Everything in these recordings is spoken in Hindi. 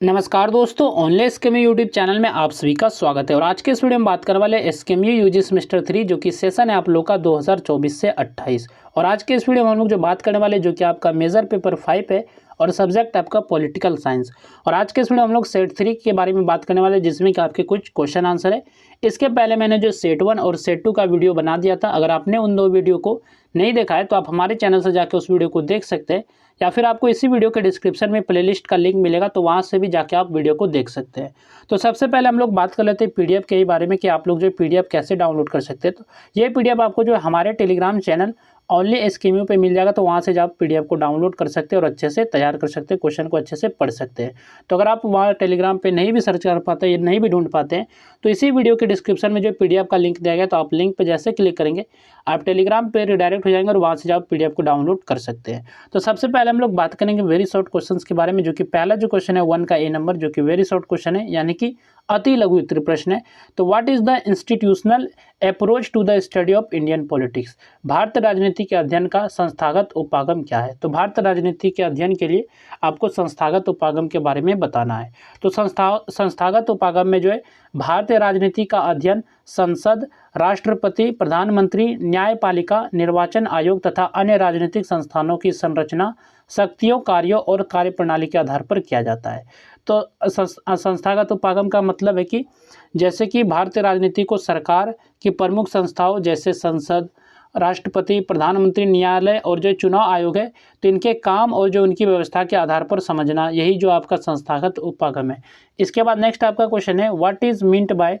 नमस्कार दोस्तों, ऑनलाइन एसकेएमयू यूट्यूब चैनल में आप सभी का स्वागत है। और आज के इस वीडियो में बात करने वाले एसकेएमयू यूजी सेमेस्टर 3 जो कि सेशन है आप लोग का 2024 से 28। और आज के इस वीडियो में हम लोग जो बात करने वाले जो कि आपका मेजर पेपर 5 है और सब्जेक्ट आपका पॉलिटिकल साइंस। और आज के इस वीडियो में हम लोग सेट 3 के बारे में बात करने वाले जिसमें कि आपके कुछ क्वेश्चन आंसर है। इसके पहले मैंने जो सेट 1 और सेट 2 का वीडियो बना दिया था, अगर आपने उन दो वीडियो को नहीं देखा है तो आप हमारे चैनल से जाकर उस वीडियो को देख सकते हैं, या फिर आपको इसी वीडियो के डिस्क्रिप्शन में प्लेलिस्ट का लिंक मिलेगा, तो वहाँ से भी जाके आप वीडियो को देख सकते हैं। तो सबसे पहले हम लोग बात कर लेते हैं पीडीएफ के बारे में कि आप लोग जो पीडीएफ कैसे डाउनलोड कर सकते हैं। तो ये पीडीएफ आपको जो हमारे टेलीग्राम चैनल ओनली एसकेएमयू पे मिल जाएगा, तो वहाँ से आप पीडीएफ को डाउनलोड कर सकते हैं और अच्छे से तैयार कर सकते हैं, क्वेश्चन को अच्छे से पढ़ सकते हैं। तो अगर आप वहाँ टेलीग्राम पे नहीं भी सर्च कर पाते, नहीं भी ढूंढ पाते हैं, तो इसी वीडियो के डिस्क्रिप्शन में जो पीडीएफ का लिंक दिया गया, तो आप लिंक पर जैसे क्लिक करेंगे आप टेलीग्राम पे रिडायरेक्ट हो जाएंगे और वहाँ से आप पीडीएफ को डाउनलोड कर सकते हैं। तो सबसे पहले हम लोग बात करेंगे वेरी शॉर्ट क्वेश्चंस के बारे में, जो कि पहला जो क्वेश्चन है 1 का ए नंबर, जो कि वेरी शॉर्ट क्वेश्चन है, यानी कि अति लघु उत्तरीय प्रश्न है। तो what is the institutional approach to the study of Indian politics? भारतीय राजनीति के अध्ययन का संस्थागत उपागम क्या है? तो भारतीय राजनीति के अध्ययन के लिए आपको संस्थागत उपागम के बारे में बताना है। तो संस्थागत उपागम में जो है भारतीय राजनीति का अध्ययन संसद, राष्ट्रपति, प्रधानमंत्री, न्यायपालिका, निर्वाचन आयोग तथा अन्य राजनीतिक संस्थानों की संरचना, शक्तियों, कार्यों और कार्यप्रणाली के आधार पर किया जाता है। तो संस्थागत उपागम का मतलब है कि जैसे कि भारतीय राजनीति को सरकार की प्रमुख संस्थाओं जैसे संसद, राष्ट्रपति, प्रधानमंत्री, न्यायालय और जो चुनाव आयोग है, तो इनके काम और जो उनकी व्यवस्था के आधार पर समझना, यही जो आपका संस्थागत उपागम है। इसके बाद नेक्स्ट आपका क्वेश्चन है what is meant by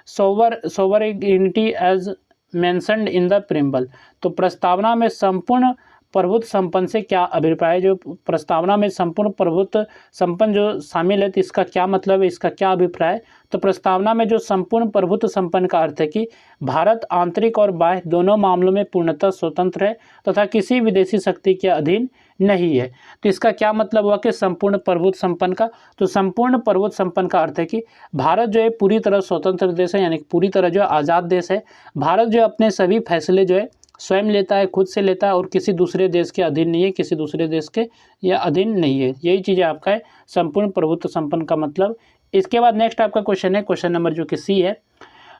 sovereignty as mentioned in the preamble? तो प्रस्तावना में संपूर्ण प्रभुत्व संपन्न से क्या अभिप्राय है? जो प्रस्तावना में संपूर्ण प्रभुत्व संपन्न जो शामिल है, तो इसका क्या मतलब है, इसका क्या अभिप्राय है? तो प्रस्तावना में जो संपूर्ण प्रभुत्व संपन्न का अर्थ है कि भारत आंतरिक और बाह्य दोनों मामलों में पूर्णतः स्वतंत्र है तथा किसी विदेशी शक्ति के अधीन नहीं है। तो इसका क्या मतलब हुआ कि संपूर्ण प्रभुत्व संपन्न का? तो संपूर्ण प्रभुत्व संपन्न का अर्थ है कि भारत जो है पूरी तरह स्वतंत्र देश है, यानी कि पूरी तरह जो आज़ाद देश है। भारत जो अपने सभी फैसले जो है स्वयं लेता है, खुद से लेता है और किसी दूसरे देश के अधीन नहीं है, किसी दूसरे देश के या अधीन नहीं है। यही चीज़ आपका है संपूर्ण प्रभुत्व संपन्न का मतलब। इसके बाद नेक्स्ट आपका क्वेश्चन है, क्वेश्चन नंबर जो कि सी है,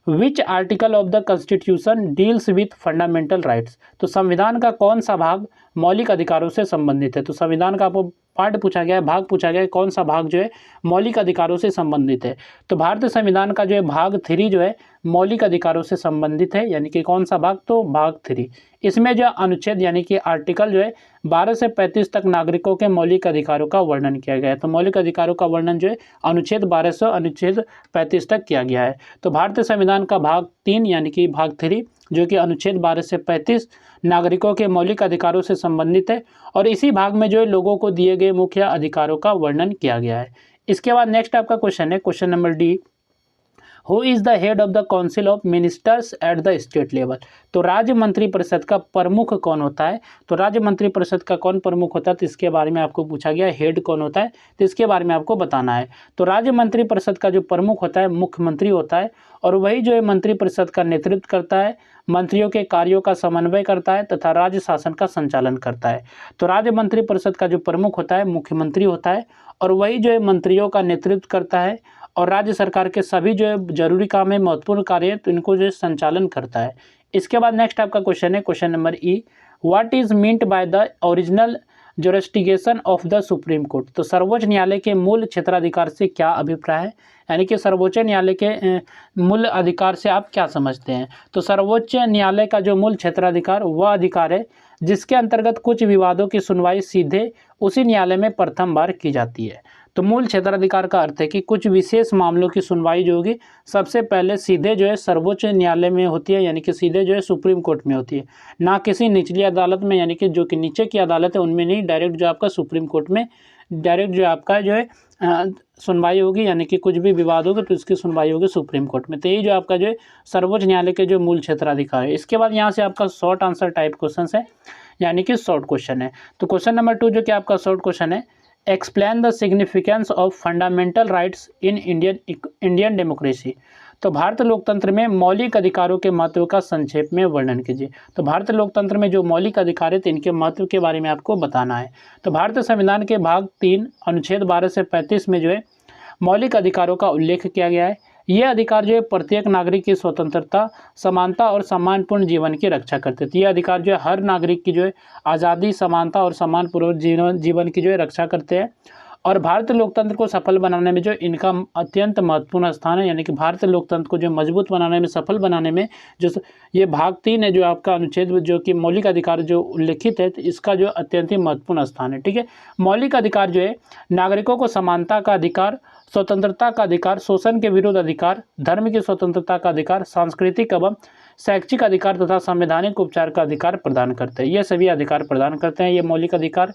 which article of the constitution deals with fundamental rights? तो संविधान का कौन सा भाग मौलिक अधिकारों से संबंधित है? तो संविधान का आपको पार्ट पूछा गया है, भाग पूछा गया है, कौन सा भाग जो है मौलिक अधिकारों से संबंधित है? तो भारतीय संविधान का जो है भाग 3 जो है मौलिक अधिकारों से संबंधित है, यानी कि कौन सा भाग? तो भाग 3। इसमें जो अनुच्छेद यानी कि आर्टिकल जो है 12 से 35 तक नागरिकों के मौलिक अधिकारों का वर्णन किया गया है। तो मौलिक अधिकारों का वर्णन जो है अनुच्छेद 12 से अनुच्छेद 35 तक किया गया है। तो भारतीय संविधान का भाग 3 यानी कि भाग 3 जो कि अनुच्छेद 12 से 35 नागरिकों के मौलिक अधिकारों से संबंधित है, और इसी भाग में जो है लोगों को दिए गए मुख्य अधिकारों का वर्णन किया गया है। इसके बाद नेक्स्ट आपका क्वेश्चन है, question number D, who is the head of the council of ministers at the state level? तो राज्य मंत्रिपरिषद का प्रमुख कौन होता है? तो राज्य मंत्रिपरिषद का कौन प्रमुख होता है, तो इसके बारे में आपको पूछा गया, हेड कौन होता है, तो इसके बारे में आपको बताना है। तो राज्य मंत्रिपरिषद का जो प्रमुख होता है मुख्यमंत्री होता है, और वही जो है मंत्रिपरिषद का नेतृत्व करता है, मंत्रियों के कार्यों का समन्वय करता है तथा राज्य शासन का संचालन करता है। तो राज्य मंत्रिपरिषद का जो प्रमुख होता है मुख्यमंत्री होता है, और वही जो है मंत्रियों का नेतृत्व करता है और राज्य सरकार के सभी जो है जरूरी काम है, महत्वपूर्ण कार्य है, तो इनको जो है संचालन करता है। इसके बाद नेक्स्ट आपका क्वेश्चन है, question number E, what is meant by the original jurisdiction of the supreme court? तो सर्वोच्च न्यायालय के मूल क्षेत्राधिकार से क्या अभिप्राय है, यानी कि सर्वोच्च न्यायालय के मूल अधिकार से आप क्या समझते हैं? तो सर्वोच्च न्यायालय का जो मूल क्षेत्राधिकार वह अधिकार है जिसके अंतर्गत कुछ विवादों की सुनवाई सीधे उसी न्यायालय में प्रथम बार की जाती है। तो मूल क्षेत्राधिकार का अर्थ है कि कुछ विशेष मामलों की सुनवाई जो होगी सबसे पहले सीधे जो है सर्वोच्च न्यायालय में होती है, यानी कि सीधे जो है सुप्रीम कोर्ट में होती है, ना किसी निचली अदालत में, यानी कि जो कि नीचे की अदालत है उनमें नहीं, डायरेक्ट जो आपका सुप्रीम कोर्ट में डायरेक्ट जो आपका जो है सुनवाई होगी, यानी कि कुछ भी विवाद होगा तो इसकी सुनवाई होगी सुप्रीम कोर्ट में। तो यही जो आपका जो है सर्वोच्च न्यायालय के जो मूल क्षेत्राधिकार है। इसके बाद यहाँ से आपका शॉर्ट आंसर टाइप क्वेश्चन है, यानी कि शॉर्ट क्वेश्चन है। तो क्वेश्चन नंबर 2 जो कि आपका शॉर्ट क्वेश्चन है, explain the significance of fundamental rights in Indian democracy? तो भारतीय लोकतंत्र में मौलिक अधिकारों के महत्व का संक्षेप में वर्णन कीजिए। तो भारतीय लोकतंत्र में जो मौलिक अधिकार है इनके महत्व के बारे में आपको बताना है। तो भारतीय संविधान के भाग 3 अनुच्छेद 12 से 35 में जो है मौलिक अधिकारों का उल्लेख किया गया है। ये अधिकार जो है प्रत्येक नागरिक की स्वतंत्रता, समानता और सम्मानपूर्ण जीवन की रक्षा करते थे। ये अधिकार जो है हर नागरिक की जो है आज़ादी, समानता और सम्मानपूर्वक जीवन की जो है रक्षा करते हैं। और भारतीय लोकतंत्र को सफल बनाने में जो इनका अत्यंत महत्वपूर्ण स्थान है, यानी कि भारतीय लोकतंत्र को जो मजबूत बनाने में, सफल बनाने में जो ये भाग 3 है जो आपका अनुच्छेद जो कि मौलिक अधिकार जो उल्लिखित है, तो इसका जो अत्यंत ही महत्वपूर्ण स्थान है। ठीक है, मौलिक अधिकार जो है नागरिकों को समानता का अधिकार, स्वतंत्रता का अधिकार, शोषण के विरुद्ध अधिकार, धर्म की स्वतंत्रता का अधिकार, सांस्कृतिक एवं शैक्षिक अधिकार तथा संवैधानिक उपचार का अधिकार प्रदान करते हैं। ये सभी अधिकार प्रदान करते हैं ये मौलिक अधिकार।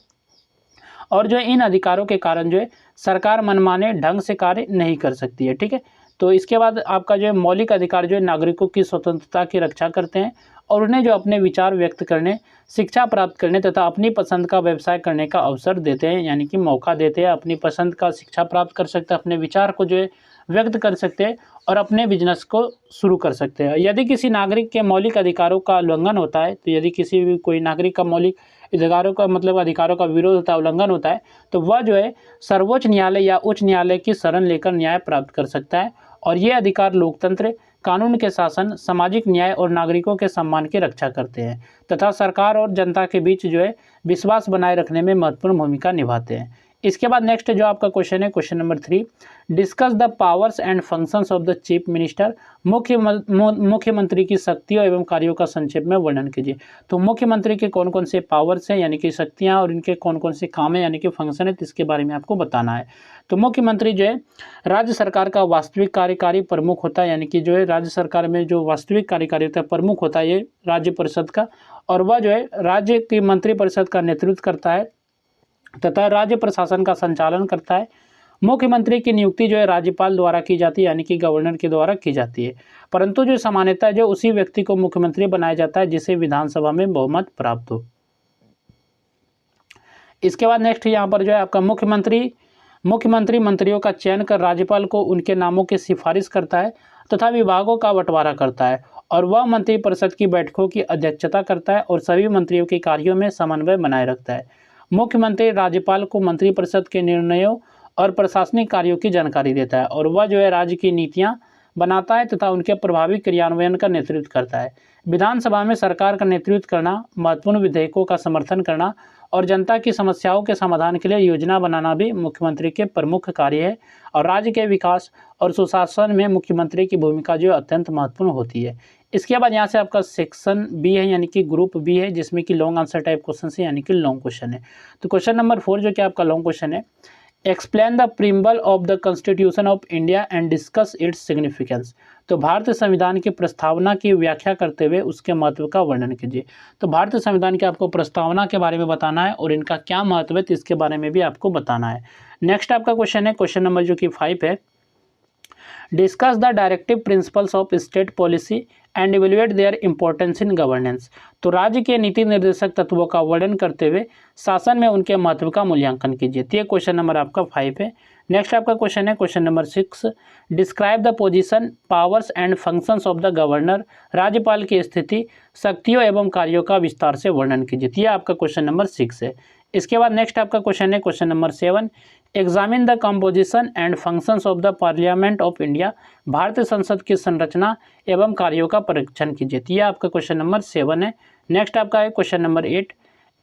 और जो इन अधिकारों के कारण जो है सरकार मनमाने ढंग से कार्य नहीं कर सकती है। ठीक है, तो इसके बाद आपका जो है मौलिक अधिकार जो है नागरिकों की स्वतंत्रता की रक्षा करते हैं और उन्हें जो अपने विचार व्यक्त करने, शिक्षा प्राप्त करने तथा अपनी पसंद का व्यवसाय करने का अवसर देते हैं, यानी कि मौका देते हैं। अपनी पसंद का शिक्षा प्राप्त कर सकते हैं, अपने विचार को जो है व्यक्त कर सकते हैं और अपने बिजनेस को शुरू कर सकते हैं। यदि किसी नागरिक के मौलिक अधिकारों का उल्लंघन होता है, तो यदि किसी भी कोई नागरिक का मौलिक अधिकारों का अधिकारों का विरोध होता है, उल्लंघन होता है, तो वह जो है सर्वोच्च न्यायालय या उच्च न्यायालय की शरण लेकर न्याय प्राप्त कर सकता है। और ये अधिकार लोकतंत्र, कानून के शासन, सामाजिक न्याय और नागरिकों के सम्मान की रक्षा करते हैं तथा सरकार और जनता के बीच जो है विश्वास बनाए रखने में महत्वपूर्ण भूमिका निभाते हैं। इसके बाद नेक्स्ट जो आपका क्वेश्चन है, question number 3, discuss the powers and functions of the chief minister. मुख्यमंत्री की शक्तियों एवं कार्यों का संक्षेप में वर्णन कीजिए। तो मुख्यमंत्री के कौन कौन से पावर्स हैं, यानी कि शक्तियां, और इनके कौन कौन से काम हैं, यानी कि फंक्शन है, इसके बारे में आपको बताना है। तो मुख्यमंत्री जो है राज्य सरकार का वास्तविक कार्यकारी प्रमुख होता है, यानी कि जो है राज्य सरकार में जो वास्तविक कार्यकारी होता है, प्रमुख होता है ये राज्य परिषद का, और वह जो है राज्य की मंत्रिपरिषद का नेतृत्व करता है तथा राज्य प्रशासन का संचालन करता है। मुख्यमंत्री की नियुक्ति जो है राज्यपाल द्वारा की जाती है, यानी कि गवर्नर के द्वारा की जाती है, परंतु जो सामान्यतः जो उसी व्यक्ति को मुख्यमंत्री बनाया जाता है जिसे विधानसभा में बहुमत प्राप्त हो। इसके बाद नेक्स्ट यहाँ पर जो है आपका मुख्यमंत्री मंत्रियों का चयन कर राज्यपाल को उनके नामों की सिफारिश करता है तथा विभागों का बंटवारा करता है, और वह मंत्रिपरिषद की बैठकों की अध्यक्षता करता है और सभी मंत्रियों के कार्यों में समन्वय बनाए रखता है। मुख्यमंत्री राज्यपाल को मंत्रिपरिषद के निर्णयों और प्रशासनिक कार्यों की जानकारी देता है, और वह जो है राज्य की नीतियां बनाता है तथा उनके प्रभावी क्रियान्वयन का नेतृत्व करता है। विधानसभा में सरकार का नेतृत्व करना, महत्वपूर्ण विधेयकों का समर्थन करना और जनता की समस्याओं के समाधान के लिए योजना बनाना भी मुख्यमंत्री के प्रमुख कार्य है। और राज्य के विकास और सुशासन में मुख्यमंत्री की भूमिका जो अत्यंत महत्वपूर्ण होती है। इसके बाद यहाँ से आपका सेक्शन बी है, यानी कि ग्रुप बी है, जिसमें कि लॉन्ग आंसर टाइप क्वेश्चन है, यानी कि लॉन्ग क्वेश्चन है। तो क्वेश्चन नंबर 4 जो कि आपका लॉन्ग क्वेश्चन है, explain the preamble of the constitution of India and discuss its significance. तो भारतीय संविधान की प्रस्तावना की व्याख्या करते हुए उसके महत्व का वर्णन कीजिए। तो भारतीय संविधान की आपको प्रस्तावना के बारे में बताना है और इनका क्या महत्व है, तो इसके बारे में भी आपको बताना है। नेक्स्ट आपका क्वेश्चन है, क्वेश्चन नंबर जो कि 5 है, discuss the directive principles of state policy and evaluate their importance in governance. तो राज्य के नीति निर्देशक तत्वों का वर्णन करते हुए शासन में उनके महत्व का मूल्यांकन कीजिए। तो ये क्वेश्चन नंबर आपका 5 है। नेक्स्ट आपका क्वेश्चन है, question number 6, describe the position, powers and functions of the governor. राज्यपाल की स्थिति, शक्तियों एवं कार्यों का विस्तार से वर्णन कीजिए। तो ये आपका क्वेश्चन नंबर 6 है। इसके बाद नेक्स्ट आपका क्वेश्चन है, question number 7, examine the composition and functions of the parliament of India. भारतीय संसद की संरचना एवं कार्यों का परीक्षण कीजिए। तो ये आपका क्वेश्चन नंबर 7 है। नेक्स्ट आपका है question number 8,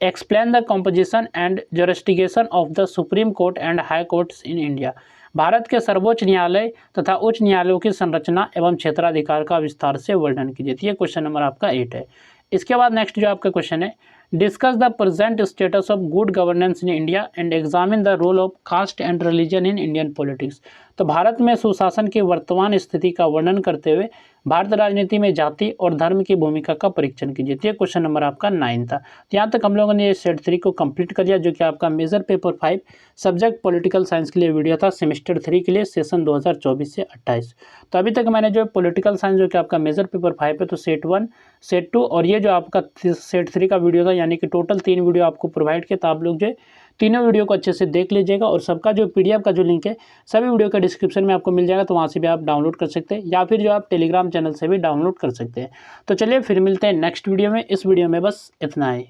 explain the composition and jurisdiction of the supreme court and high courts in India. भारत के सर्वोच्च न्यायालय तथा उच्च न्यायालयों की संरचना एवं क्षेत्राधिकार का विस्तार से वर्णन कीजिए। तो ये क्वेश्चन नंबर आपका 8 है। इसके बाद नेक्स्ट जो आपका क्वेश्चन है, discuss the present status of good governance in India and examine the role of caste and religion in Indian politics. तो भारत में सुशासन की वर्तमान स्थिति का वर्णन करते हुए भारतीय राजनीति में जाति और धर्म की भूमिका का परीक्षण कीजिए। तो ये क्वेश्चन नंबर आपका 9 था। तो यहाँ तक हम लोगों ने ये सेट 3 को कंप्लीट कर दिया, जो कि आपका major paper 5 subject political science के लिए वीडियो था, सेमेस्टर 3 के लिए, सेशन 2024 से 28। तो अभी तक मैंने जो पॉलिटिकल साइंस जो कि आपका मेजर पेपर 5 है, तो सेट 1, सेट 2 और ये जो आपका सेट 3 का वीडियो था, यानी कि टोटल 3 वीडियो आपको प्रोवाइड किया। तो आप लोग जो तीनों वीडियो को अच्छे से देख लीजिएगा और सबका जो PDF का जो लिंक है सभी वीडियो के डिस्क्रिप्शन में आपको मिल जाएगा, तो वहाँ से भी आप डाउनलोड कर सकते हैं या फिर जो आप टेलीग्राम चैनल से भी डाउनलोड कर सकते हैं। तो चलिए फिर मिलते हैं नेक्स्ट वीडियो में। इस वीडियो में बस इतना ही।